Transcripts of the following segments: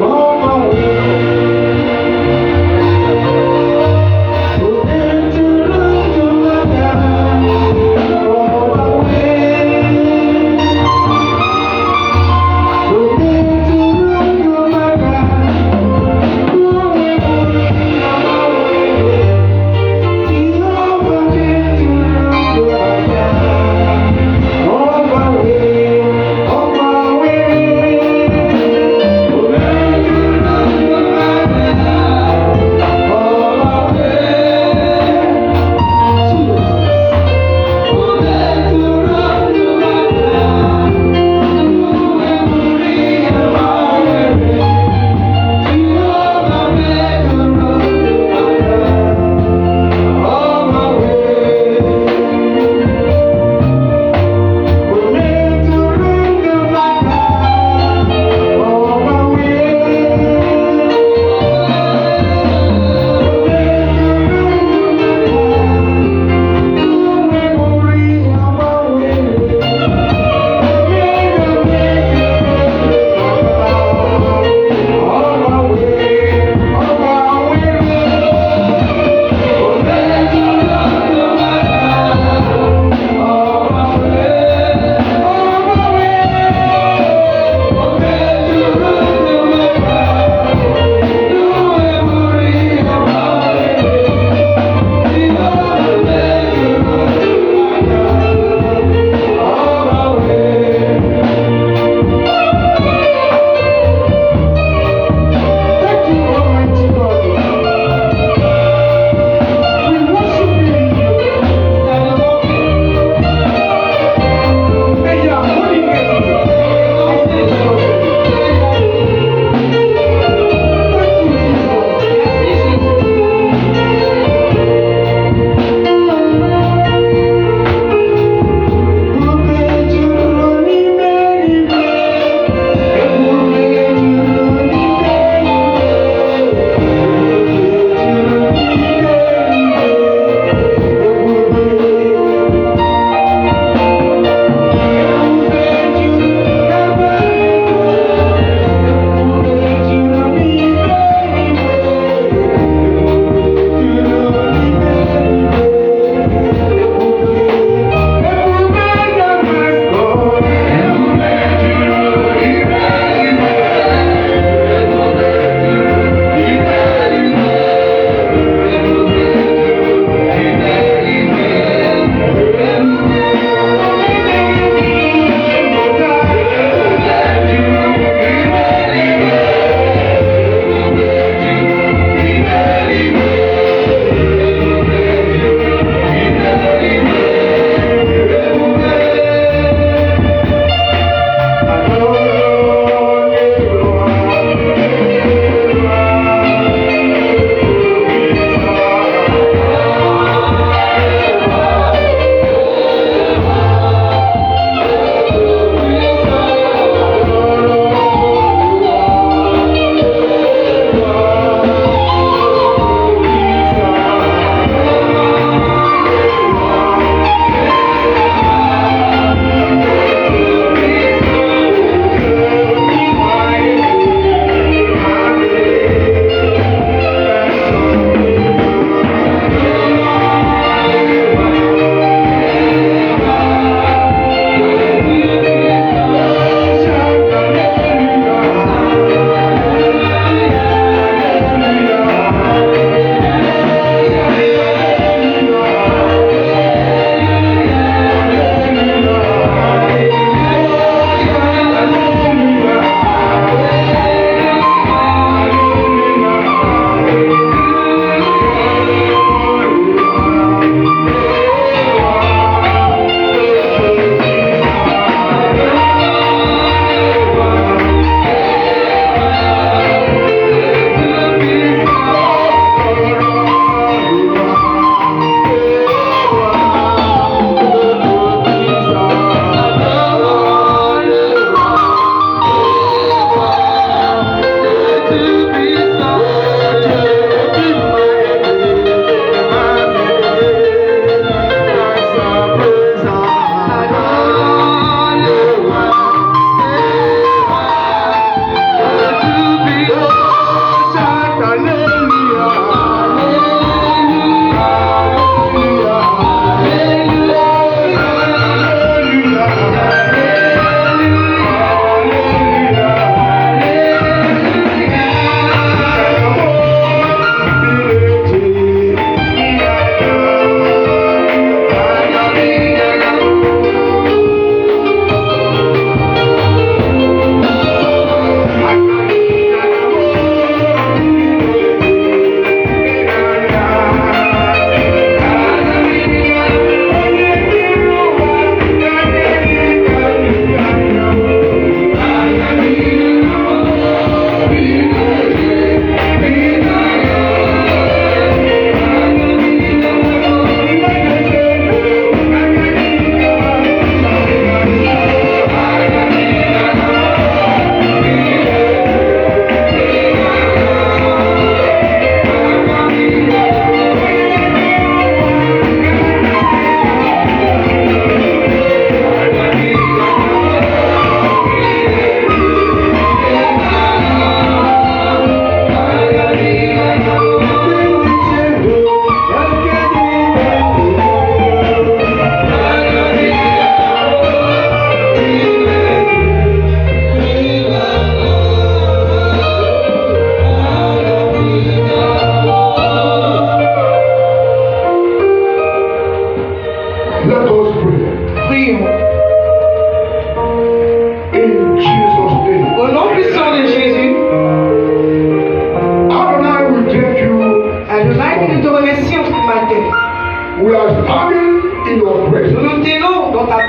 Oh,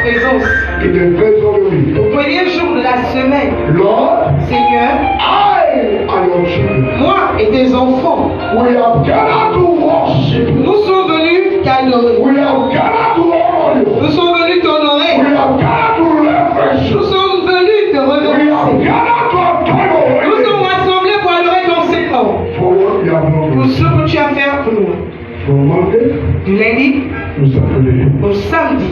présence. in the days of the week. Au premier jour de la semaine, Lord, Seigneur, I and your children, moi et tes enfants, we have gathered to worship you. nous sommes venus t'adorer. We have gathered to honor you. Nous sommes venus t'honorer. We have gathered to reverence you. Nous sommes venus te We have remercier. gathered to adore your Nous sommes name rassemblés pour adorer ton Seigneur. for what you have done Pour for us. ce que tu as fait pour nous. From Monday Du lundi to Saturday, au samedi,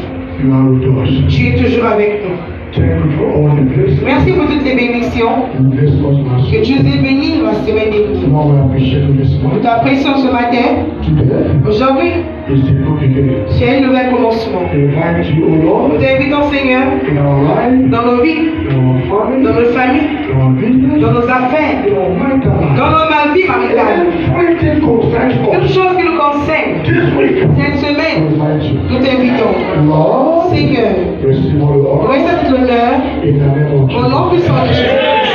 you are with us. tu es toujours avec nous. Thank you for all the blessings Merci pour toutes les bénédictions you blessed us last que week. tu nous as bénis la semaine dernière. Lord, we appreciate you this Nous morning. t'apprécions ce matin. Today Aujourd'hui, is a new beginning. c'est un nouvel commencement. We invite you, O Nous Lord, t'invitons, Seigneur, in our life, dans nos vies, in our family, dans nos familles, in our business, dans nos affaires, in our mental life. dans nos vies maritales. Everything concerns Toute us. chose qui nous concerne, This week, cette we semaine, invite you. nous t'invitons. Lord, Seigneur, receive all the honor recevez tout l'honneur in the name of au nom Jesus. puissant de Jésus.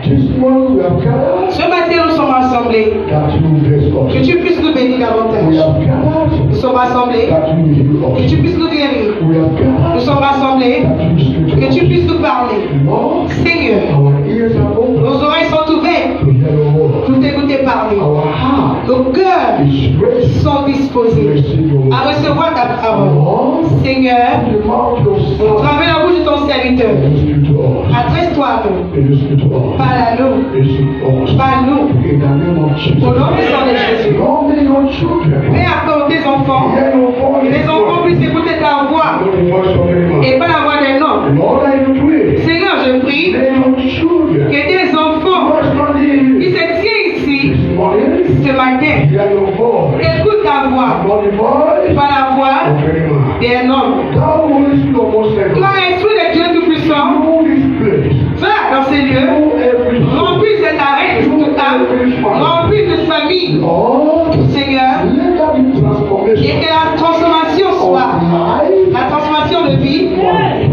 This morning we have gathered Ce matin, nous sommes rassemblés. that you bless Que us. tu puisses nous bénir We davantage. have gathered Nous sommes rassemblés. that you heal Que us. tu puisses nous guérir. We have Nous gathered sommes rassemblés. that you speak Que to tu us. puisses nous parler. Lord, Seigneur, our ears are open nos oreilles sont ouvertes to hear your word. pour t'écouter parler. Our heart Nos cœurs is ready sont to disposés receive your à word. recevoir ta parole. Lord, Seigneur, the mouth of your au son, travers la bouche de ton serviteur, and you speak to us. adresse-toi à nous. And you speak to us. Parle à nous. And you speak to us. Parle-nous. In the name of Jesus. Au nom puissant de Jésus. Lord, may your children Fais attendre tes enfants. hear your voice. Que les enfants puissent écouter ta voix Not the voice of any man. et pas la voix d'un homme. Lord, I pray. Seigneur, je prie May your children que tes enfants who are standing qui se tiennent ici this morning ce matin hear your voice. écoutent ta voix, Not the voice pas la voix of any man. d'un homme. Thou Holy Spirit of most heaven, Toi, Esprit de Dieu Tout-Puissant, know this place. va dans ces lieux, Know every soul. remplis cette arène, toute âme, remplis cette famille, Lord, Seigneur, let there be et transformation que la transformation of soit, life. la transformation de vie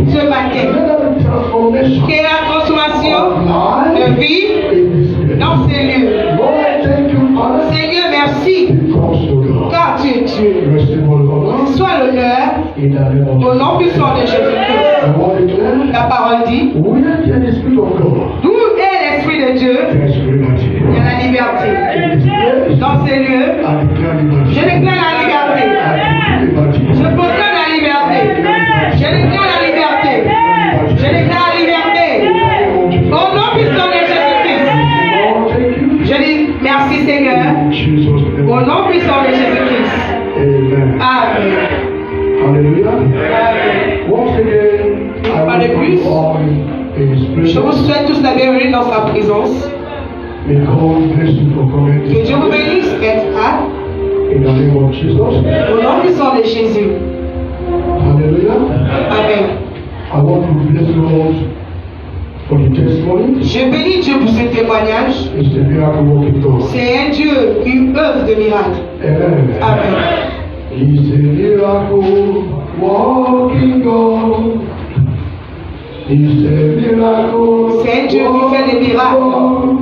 ce Let matin, there be transformation que la transformation of life de vie in this place. dans ces lieux. Lord, I thank you, Father, Seigneur, merci, because to God. car tu es Dieu. Receive all honor Sois l'honneur in the name of au nom Jesus. puissant de Jésus-Christ. I want to declare, La parole dit, where can the Spirit of God? d'où est l'Esprit de Dieu, There is liberty. il y a la liberté. In this place, Dans ces lieux, I declare liberty. je déclare la liberté. I declare liberty. Je proclame la liberté. Je déclare la liberté. Je déclare la liberté. Au nom puissant de Jésus-Christ. Lord, thank you. Je dis merci Seigneur. In Jesus' name. Au nom puissant de Jésus-Christ. Amen. Amen. Hallelujah. Amen. Once again, I Pas de welcome plus. you all in His Je vous presence. souhaite tous la bienvenue dans sa présence. May God bless you for coming Que this Dieu vous morning. bénisse d'être là. In the name of Jesus. Au nom puissant de Jésus. Hallelujah. Amen. I want to bless the Lord for the testimony. Je bénis Dieu pour ce témoignage. It's a miracle working God. C'est un Dieu, une œuvre de miracle. Amen. Amen. He's a miracle working God. He's a miracle. C'est un Dieu qui fait des miracles.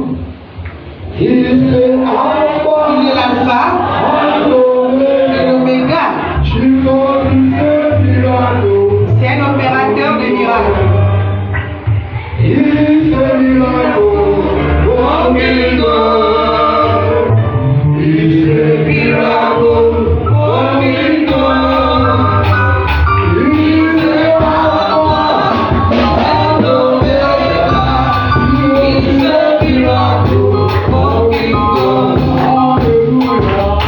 He's the Alpha Il est l'alpha and et Omega. l'oméga. Jesus is a miracle. C'est un opérateur de miracles. He's a miracle working God. He's a miracle working God. He's the Alpha and Omega. He's a miracle working God. Hallelujah.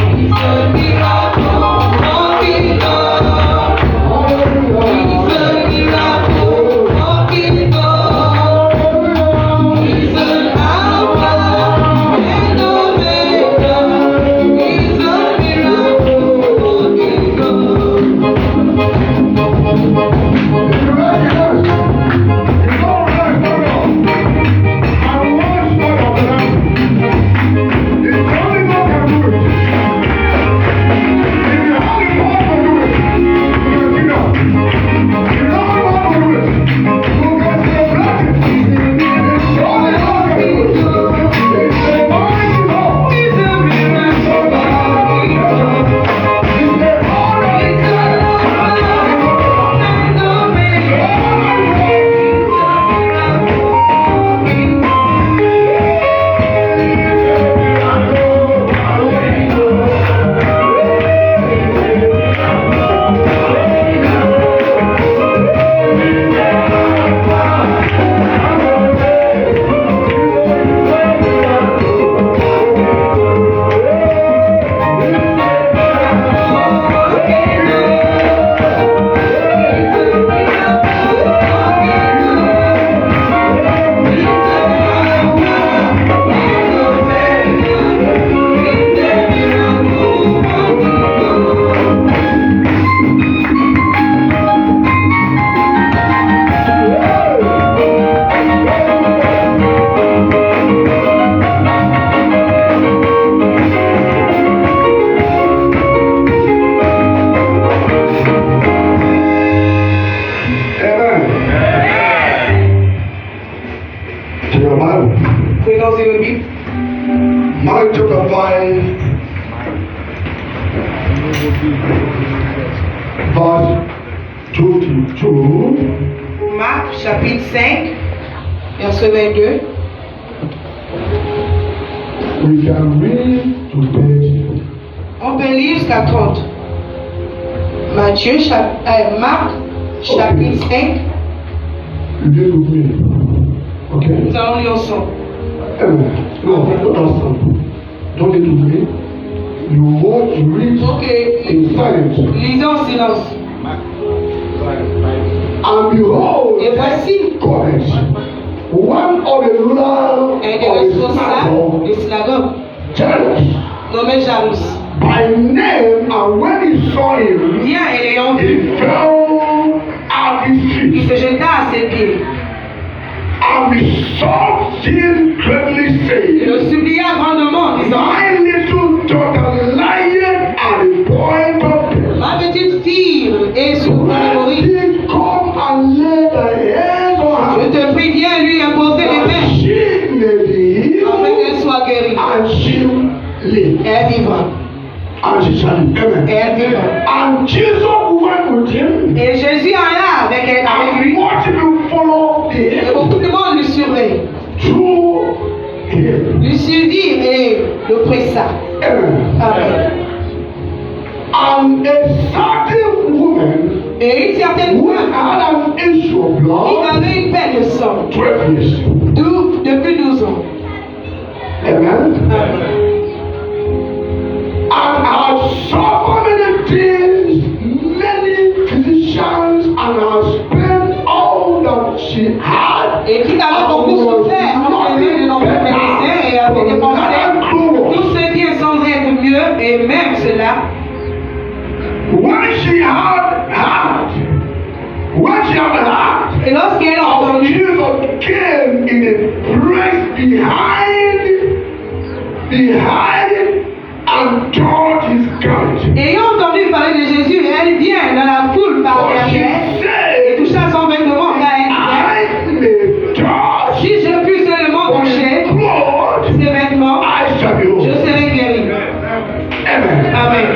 Bible. Prenons une Bible. Mark chapter 5, verse 22. Marc chapitre 5, verset 22. We can read to page. On peut lire jusqu'à 30. Marc chapitre 5. You read with me. Okay? Nous allons lire ensemble. Amen. No, don't understand. Don't read with me. You want to read Ok, in silence. lisons en silence. And behold, Et voici cometh one of the rulers un des of the responsables des synagogues, Jairus, nommé Jairus. by name, and when he saw him, Bien, et l'ayant vu, he fell at his il feet, se jeta à ses pieds. and besought him greatly, Il saying, le supplia grandement, en disant, My little daughter lieth at the point of death. ma petite fille est sur le Let mourir. him come and lay thy hands on Je her, te prie, viens lui imposer les that mains, she may be afin healed, qu'elle soit guérie. and she'll live. Elle vivra. And she shall live. Amen. Elle vivra. And Jesus went with him, Et Jésus alla avec and lui. much people followed Et him beaucoup de monde lui surveille, through him. lui suivit et le pressa. Amen. Amen. And a certain woman Et une certaine who femme had an issue of qui blood avait une peine de sang 12 years. depuis 12 ans. Amen. Amen. And had suffered many things, many physicians, and had spent all that she had. Et qui avait beaucoup souffert en premier de nombreux médecins et avait dépensé tous ses biens sans être mieux, et même cela, When she had et lorsqu'elle a how entendu Jesus came in a place behind and touched his garment. ayant entendu parler de Jésus, elle vient dans la foule par For she derrière et said, toucha son vêtement, car elle disait, I may touch si je puis seulement toucher clothes, ses vêtements, I shall be je whole. serai guéri. Amen. Amen.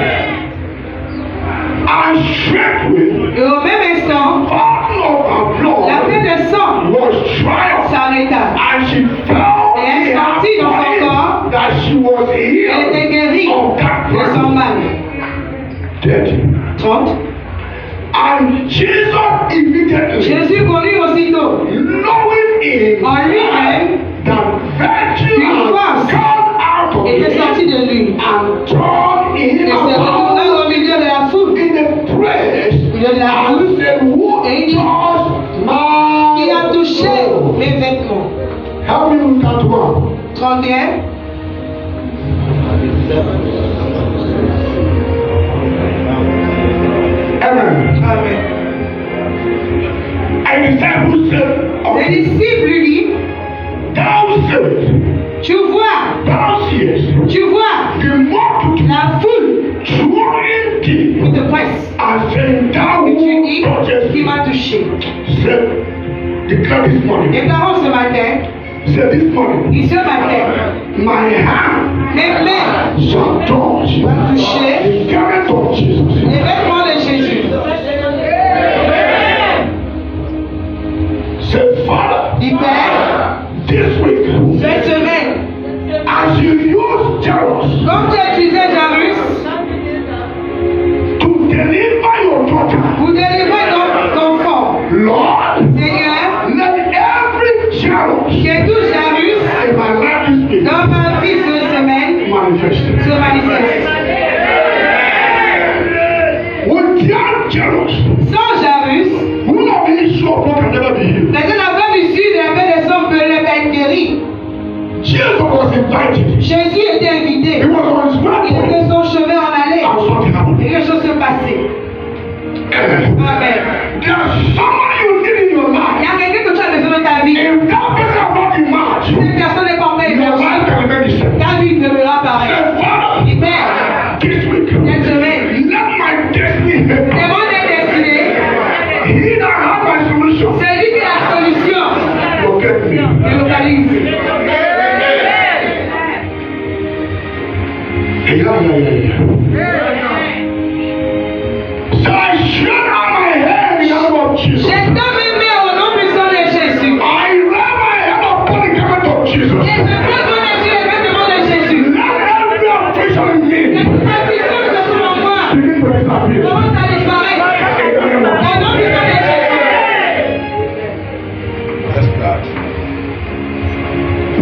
And straightway, Et au même instant, all of her la blood plaie de sang was dried up, s'arrêta. and she felt Et elle in her sentit dans son corps body that she was Elle était healed guérie of that de son plague. mal. 30. 30. And Jesus immediately, Jésus connut aussitôt, knowing in en lui-même, that virtue Une had force come out of était him sortie de lui and turned et him se about retourna au milieu de la foule. in the place Au milieu de la and foule, said, Who Et il dit, touched my qui a touché clothes? mes vêtements. Help me with that one. 31. Amen. Amen. And the disciples said, Les disciples lui disent, Thou sayest, tu vois, thou seest, tu vois the multitude la foule throwing qui thee, te presse. and saying, Thou Et tu who dis, touchest qui me. m'a touché. Said, declare this morning. Déclarons ce matin, Said this morning, et ce matin, my hand mes mains shall touch vont toucher the garment of Jesus. les vêtements de Jésus. Say, Father, Du Père, this week, cette semaine, as you use Jairus comme tu as utilisé Jairus to deliver your daughter, pour délivrer ton enfant, Lord, Seigneur, let every Jairus que tout Jairus in my life this week dans ma vie cette semaine manifest. se manifeste. Without Jairus, Sans Jairus, who of the issue of blood can never be healed. les gens femme issue de la paix des hommes peut ne pas être guéri. Jesus was invited. Jésus était invité. He was on his way Il était son chemin en allée. and something happened. Et quelque chose se passait. Amen. Amen. There's somebody you need in your Il life. y a quelqu'un que tu as besoin de ta vie. If that person has not emerged, Cette personne n'est pas encore your life émergée. can remain the same. Ta vie demeurera pareille. Say, Father, Et Père, this week, cette semaine, let my destiny help me. demande des destinées. He that has my solution, C'est lui qui a la solution. locate me. Délocalise. besoin d'être sur les vêtements de Jésus. Let every affliction in Que me toute affliction que ce soit en moi begin to disappear. commence à disparaître. Au nom puissant de Jésus. That's God.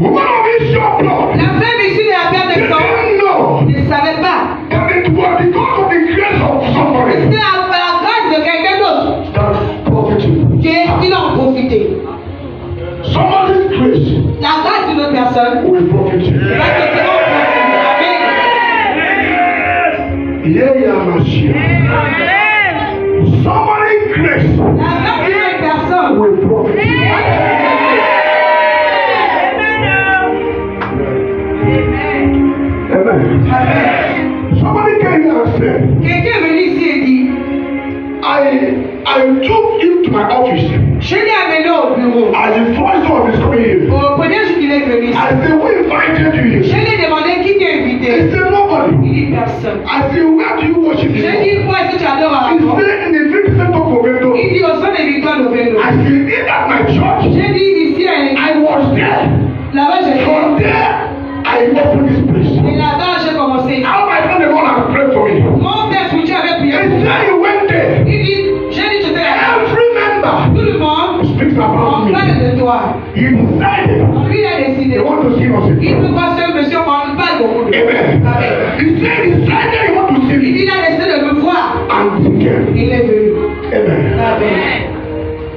Woman of issue of blood. La femme issue de la perte They de sang didn't know ne savait pas. that it was because of the grace of somebody C'est la grâce de quelqu'un d'autre that profited. qui en profité. Somebody's grace La grâce d'une autre personne will profit you. va te faire en profiter. Yeah, yeah, Mashiach. Somebody's grace La grâce d'une autre personne will profit you. Amen. Amen. Somebody came here and said, Quelqu'un est venu ici et dit, I took him to my office je l'ai amené au bureau. as the first one is coming here. Au premier jour qu'il est venu ici, I said, who invited you je here? lui ai demandé qui t'a He invité. said, nobody. Il dit personne. I said, where do you worship J'ai him? dit, pourquoi est-ce que tu adores à He Ramon? said, in the big center of Oviedo. Il dit, au sein des victoires de Vélo. I said, is that my church? J'ai dit, ici à I l'église. was there. Là-bas, j'ai From fait. there, I opened this place. Et là-bas, j'ai commencé. How my friend the Lord has prayed for me. Mon père Switch avait prié. He said he went there. Il dit, j'ai dit, j'étais là. Every member Tout le monde speaks about en me. parle de toi. He decided Lui, il a they décidé. want to see us Il again. ne croit seul, monsieur, on parle beaucoup de toi. Amen. Amen. He said he decided he want to see Il me. dit, il a décidé de me voir. And he came. Il est venu. Amen. Amen.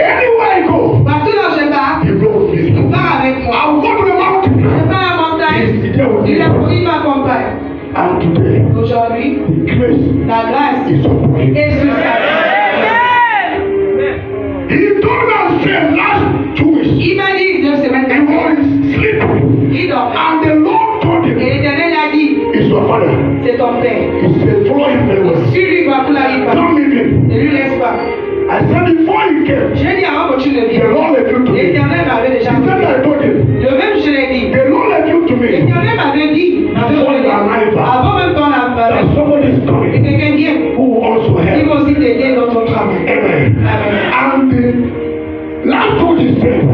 Anywhere I go, Partout là où je pars, he goes with il me. part avec moi. I'll go to the Je mountain. pars à la montagne. He's there with Il me. m'accompagne. And today, Aujourd'hui, the grace la grâce is upon him. est sur sa vie. He told us the last 2 weeks. Il m'a dit 2 semaines He passées, was sleeping. il dormait. And the Lord told Et him, l'Éternel a dit, it's your father. c'est ton père. He said, follow him very well. Si lui va pour la vie, Don't leave him. ne lui laisse pas. I said, before he came, J'ai dit avant que tu ne the viennes. Lord led you to me. He L'Éternel m'avait déjà said, dit. I told him, Le même je l'ai dit. the Lord led you to me. L'Éternel m'avait dit. Avant même ton That appel. somebody is Et coming quelqu'un vient. who will also Il help. va aussi t'aider dans ton travail. Amen. Amen. And the last one he said,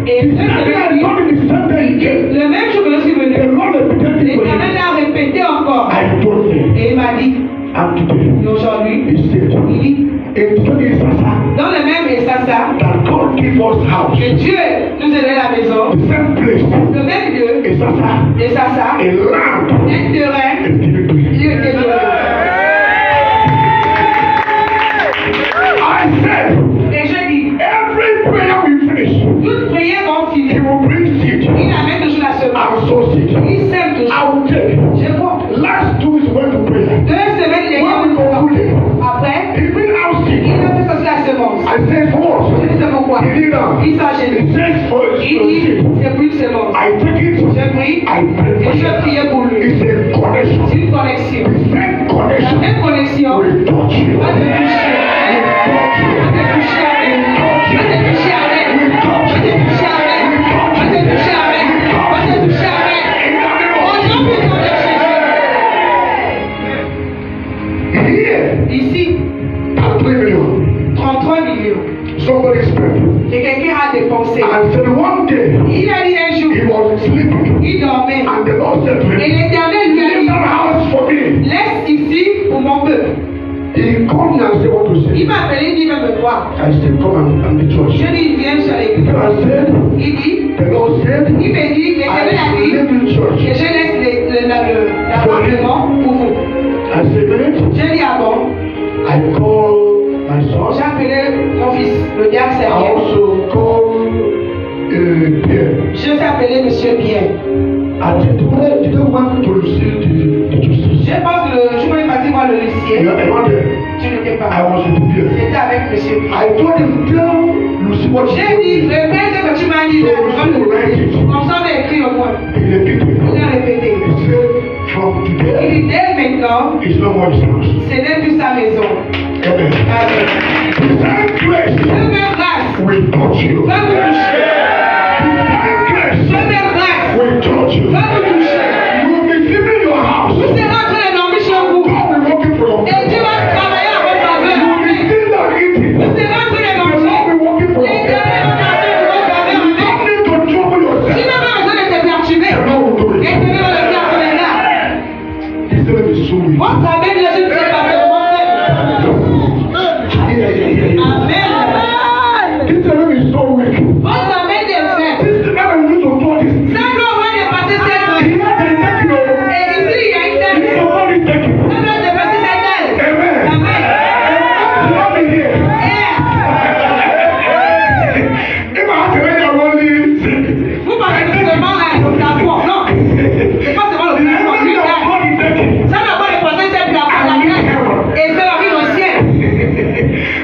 Et he said, I told him the same day he came. le même jour que je suis The venu, Lord repeated it to l'Éternel him. a répété encore. I told him, Et il m'a dit, and today, et aujourd'hui, he said, il dit, it's only Sasa dans le même Essassa, that God give us house. que Dieu nous aidait la maison, The same place, le même lieu, Sasa, Essassa, a land un terrain, is given to him. Dieu était donné. I said, Et je dis, every prayer we finish, toute prière qu'on he finit, will bring seed il amène toujours la semence. and sow seed. Il sème I toujours. will take. Je vois. Last 2 weeks we went to prayer. 2 semaines, les gars, When we concluded, après, he bring out seed. il a fait sortir la semence. I said, for Je what? dis, c'est pourquoi. He did that. Il s'agit. He said, for Il dit, seed. c'est plus de semence. I take it. Je prie, I pray for et je you. priais pour lui. It's a connection. C'est une connexion. The same La connection même connexion will touch you. va te toucher. Va te toucher avec. Va te toucher avec. Va te toucher avec. Va te toucher avec. Va te toucher avec. Au nom puissant de Here, Jésus. Ici, 3 million. 33 millions. Somebody spent. Et quelqu'un a dépensé. And said one day, Il a dit un jour, he was sleeping. il dormait. And the Lord said to Et him, l'Éternel lui a leave dit, that house for me. laisse ici pour mon peuple. He called me and said, what to Il say? m'a appelé, il dit, viens me voir. I said, come and be church. Je lui viens sur l'église. And I said, Il dit, the Lord said, il me dit, l'Éternel I a will dit, live in que church. je laisse l'appartement pour vous. I said, wait. Je dis, ah bon, I call my j'ai son. appelé mon fils, le diable I Seigneur. also call Pierre. Je t'ai appelé Monsieur Pierre. I said, where did you want to receive the justice? Je pense que le jour où il est parti voir le lycée, I wanted. tu n'étais I pas. was with Pierre. C'était avec Monsieur Pierre. I told him, tell Lucy what she J'ai dit, répète ce que tu m'as dit là, devant le lycée. Comme ça, on va écrire au moins. He repeated. Il a répété. He said, from Il today, dit, dès maintenant, it's no more his house. ce n'est plus sa maison. Amen. Amen. The same grace Ce même grâce will touch you. va vous toucher. The Ce same grace même grâce will touch you. va vous toucher. You will be sleeping in your house. Vous serez en train de dormir chez vous. God will working for your Et Dieu favor. va travailler à votre You will be faveur. still not eating. Vous serez en train de The Lord manger. will working for Et your Dieu va favor. travailler à votre faveur. You don't need to trouble Tu yourself. n'as pas besoin de te The perturber. Lord weak. Votre amen, je ne sais pas seulement faible. Amen. This enemy is so weak. Votre amen est faible. This enemy needs to do this. Ça doit avoir dépassé cette He rue. has been taking over. Et ici, il y a une He telle. needs to do this taking. Ça doit dépasser cette telle. Amen. Amen. You want me here? Yeah. If I have to make a only Vous parlez seulement à la foi. Non. C'est pas seulement le the plus fort. enemy of God is taking. Ça doit avoir dépassé cette la terre. Et c'est la vie au ciel.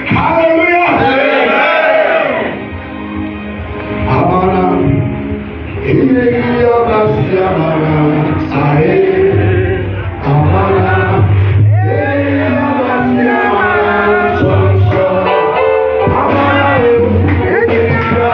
Hallelujah. Amana. Iya basiamana. Ae. Amana. Iya basiamana. Sonso. Amana. Iya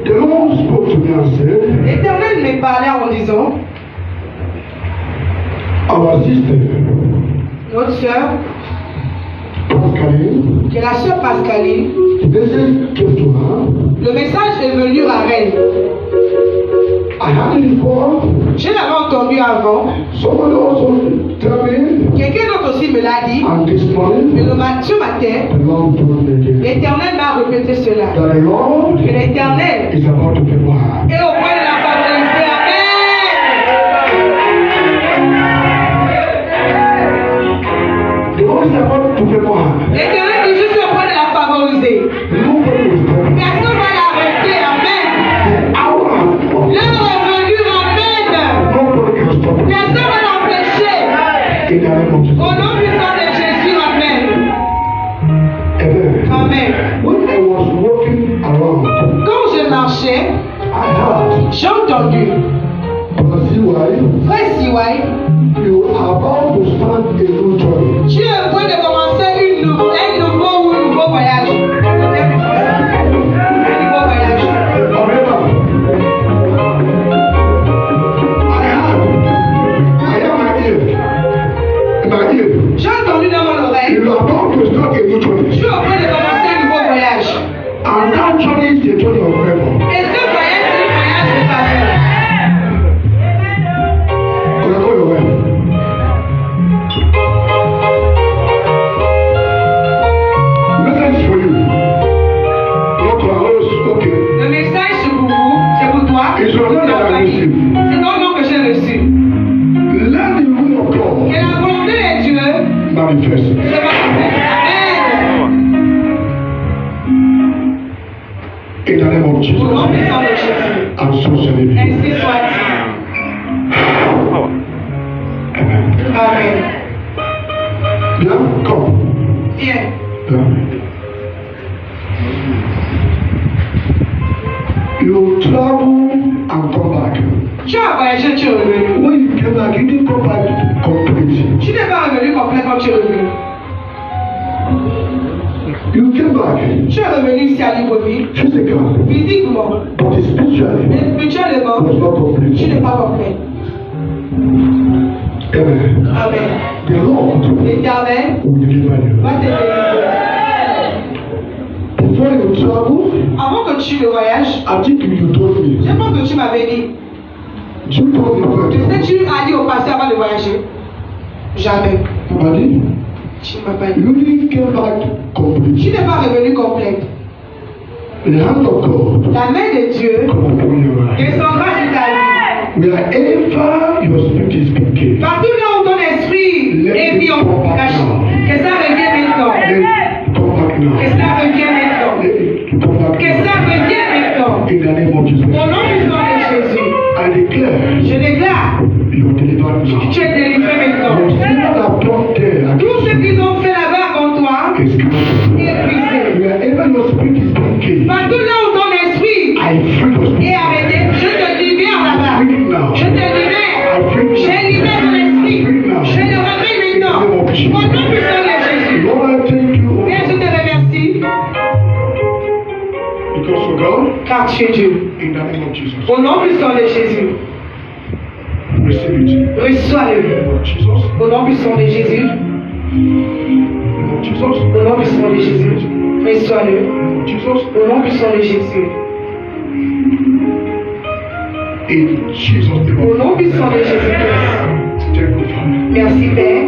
The Lord spoke to me and said, L'Éternel m'est parlé en disant, our sister, notre sœur, Pascaline, qui est la sœur Pascaline, the message came to her. le message est venu à elle. I had it before. Je l'avais entendu avant. Someone also tell me, Quelqu'un d'autre aussi me l'a dit. and this morning, Mais ce matin, the Lord told me again l'Éternel m'a répété cela. that the Lord Que l'Éternel is about to favor her. est au point de la favoriser. The Lord is about to favor her. Amen. L'Éternel dit, je suis au point de la favoriser. Nobody will stop her. Personne ne va l'arrêter. Amen. The hour has come. L'heure est venue. Amen. Nobody can stop her. Personne ne va l'empêcher. In the name of Jesus. Au nom puissant de Jésus. Amen. Amen. Amen. When I was walking around, Quand je marchais, I heard, j'ai entendu. Brother CY, Frère Siwai, you are about to start a new journey. tu es en train de commencer un nouveau voyage. Un nouveau voyage. However, I have my ear. J'ai entendu dans mon oreille, You are about to start a new tu journey. es en train de commencer un nouveau voyage. And that journey is the journey of favor. Et ce voyage, c'est le voyage de faveur. Okay, go your way. Message for you. Not to others, okay. Le message, c'est pour toi. It's your C'est name that I receive. ton nom que j'ai reçu. Let the will of Que God la volonté de Dieu se manifest. manifeste. Amen. In the name of Au Jesus. nom puissant de Jésus. And so shall it be. Ainsi soit-il. Amen. Amen. Bien, come. Viens. Bien. You travel and come back. Tu as voyagé, tu es revenu. When you came back, you didn't come back complete. Tu n'es pas revenu complet quand tu es revenu. You came back Tu es revenu ici à Libreville, physically, physiquement, but spiritually mais spirituellement, was not tu complete. n'es pas complet. Amen. Amen. The Lord L'Éternel will deliver you. va te délivrer. Before you travel, Avant que tu le voyages, I think you told me. je pense que tu m'avais dit, You told me tu first. sais, tu as dit au passé avant de voyager. Jamais. Buddy, Tu ne m'as pas dit. you didn't come back Tu complete. n'es pas revenu complet. The hand of God La main de Dieu come upon your life. descendra sur ta vie. Wherever you your spirit is speaking, Partout là où ton esprit est mis en communication, que ça revienne maintenant. let it come back now. Que ça revienne maintenant. Let it come back Que ça now. revienne maintenant. In the name of Jesus. Au nom puissant de Jésus, I declare je déclare, you are delivered now. tu es délivré maintenant. What sin have done there Tout ce qu'ils ont fait là-bas avant toi is cancelled. est brisé. Wherever your spirit is speaking, Partout là où ton esprit I free your spirit. est arrêté, je te libère là-bas. Free it now. Je te libère. Je libère ton esprit. Je le remets maintenant. Au nom puissant de Jésus. Lord, I thank you Père, je te remercie because of God, car tu es Dieu. in the name of Jesus. Au nom puissant de Jésus, Receive it. reçois-le. In the name of Jesus. Au nom puissant de Jésus, In the name of Jesus. au nom puissant de Jésus, reçois-le. In the name of Jesus. Au nom puissant de Jésus, In Jesus' name. au nom puissant de Jésus-Christ. Thank you, Father. Merci Père.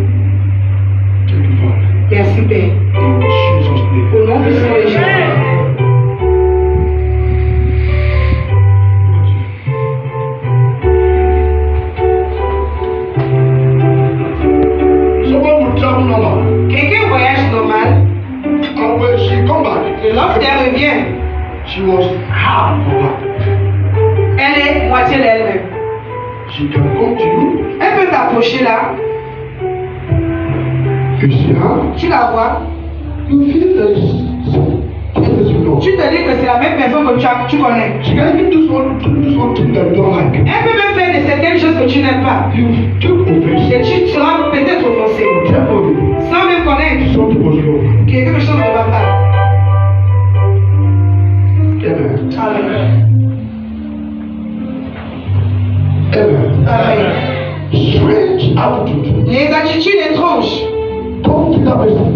Thank you, Father. Merci Père. In Jesus' name. Au nom puissant de Jésus. Someone would travel normal. Quelqu'un voyage normal, And when she come back, et lorsqu'elle revient, she was half of her. elle est moitié d'elle-même. She can come to you. Elle peut t'approcher là, You see her. tu la vois, You feel that you know. tu te dis que c'est la même personne que tu connais. She can even do something that you don't like. Elle peut même faire de certaines choses que tu n'aimes pas. You take offense. Et tu seras peut-être offensé, Carefully. sans même connaître Something was wrong. que quelque chose ne va pas. Amen. Amen. Amen. Amen. Strange attitude. Les attitudes étranges Talk to that person.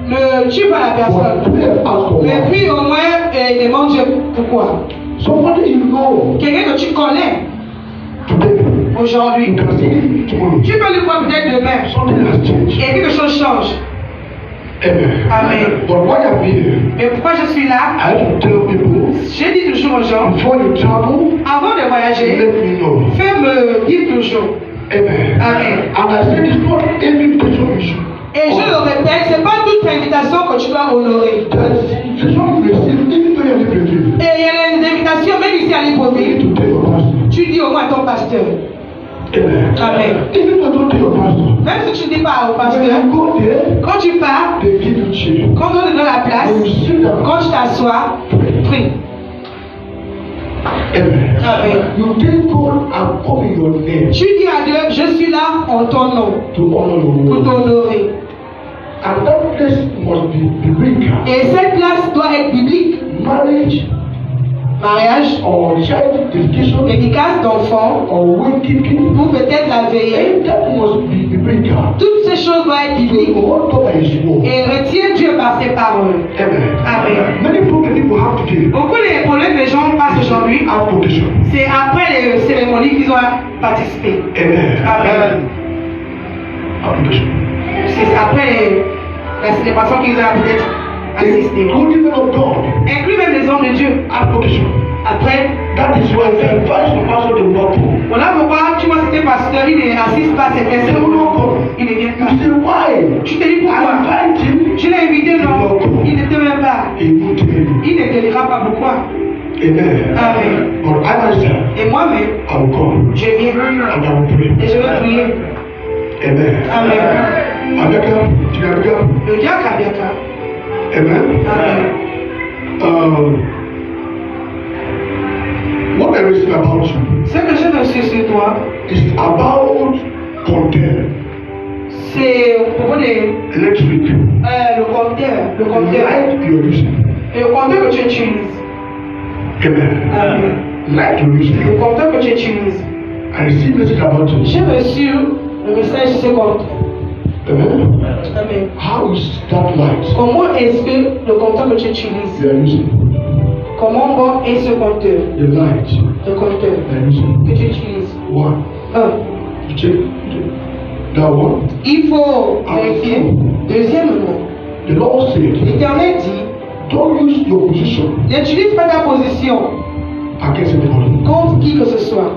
ne tuent pas la personne. But pray and ask for Mais why. puis au moins, demande Dieu pourquoi. Somebody you know Quelqu'un que tu connais today. aujourd'hui, You can see him tomorrow. tu peux le voir peut-être demain. Something has changed. Et quelque chose change. Amen. Amen. But why I'm here, Mais pourquoi je suis là? I have to tell people Je dis toujours aux gens, before you travel, avant de voyager, let me know. fais-me dire toujours. Amen. Amen. And I said it's not every invitation you should. Et je le répète, c'est pas toute invitation que tu dois honorer. There's invitation you receive even though you're living. Et il y a des invitations, même ici à You need l'Hypoville, to tell your pastor. tu dis au moins à ton pasteur. Amen. Amen. Even though you don't tell your pastor. Même si tu ne dis pas au When pasteur, you go there, quand tu pars, they give you chair. quand on te donne la place, When you sit down, quand tu t'assois, prie. Amen. Amen. You thank God and call in your name Tu dis à Dieu, je suis là en ton nom, to honor your pour word. t'honorer. And that place must be biblical. Et cette place doit être biblique. Marriage Mariage, or child dedication dédicace d'enfants, or wakekeeping, ou peut-être la veillée. that must be biblical. Toutes ces choses doivent être So bibliques. you hold God by His word. Et retiens Dieu par ses paroles. Amen. Amen. Many problems people have today Beaucoup de problèmes que les gens passent aujourd'hui, have protection. c'est après les cérémonies qu'ils ont participé. Amen. Amen. Have protection. C'est après la célébration qu'ils ont peut-être assisté. The good people of God Inclut même les hommes de Dieu. have protection. Après, That is why the advice of pastor the work. voilà pourquoi tu vois c'était pasteur, il n'assiste pas à ces Say, personnes. no God. Il ne vient You pas. say why? Tu te dis I pourquoi? invite him. Tu l'as invité, non? Il ne te même pas. He won't tell you. Il ne te dira pas pourquoi. Amen. Amen. But I myself, Et moi-même, I will come je viens and I will pray. et je vais prier. Amen. Amen. Abeka, Tigabeka. Le diable a bien fait. Amen. Amen. What I reason about you Ce que je reçu sur toi, is about content, c'est au propos de electric, le compteur. Le compteur. light you're using. Le compteur que tu utilises. Amen. Amen. Light you're using. Le compteur que tu utilises. I receive message about you. J'ai reçu le message sur ce compteur. Amen. Amen. How is that light Comment est-ce que le compteur que tu utilises, you are using? comment bon est ce compteur? The light Le compteur you are using. que tu utilises. One. Un. You check. That one. Il faut vérifier. Deuxièmement, The Lord said, l'Éternel dit, don't use your position n'utilise pas ta position against anybody. contre qui que ce soit.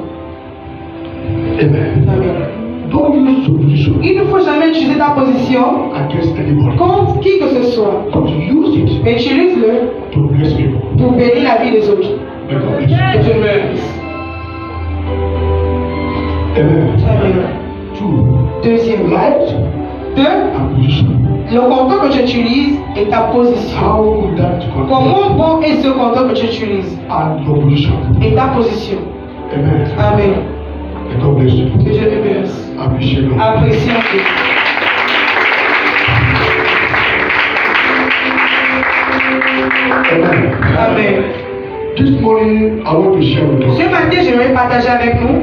Amen. Amen. Don't use your position Il ne faut jamais utiliser ta position against anybody. contre qui que ce soit. But use it Mais utilise-le to bless people. pour bénir la vie des autres. May God bless you. Que Dieu te bénisse. Amen. Amen. Two. Deuxième. Light Deux, and position. le compteur que tu utilises est ta position. How would that compare Comment bon est ce compteur que tu utilises and your position? et ta position. Amen. Amen. May God bless you. Que Dieu te bénisse. Appreciate God. Apprécie un peu. Amen. Amen. This morning, I want to share with us Ce matin, j'aimerais partager avec nous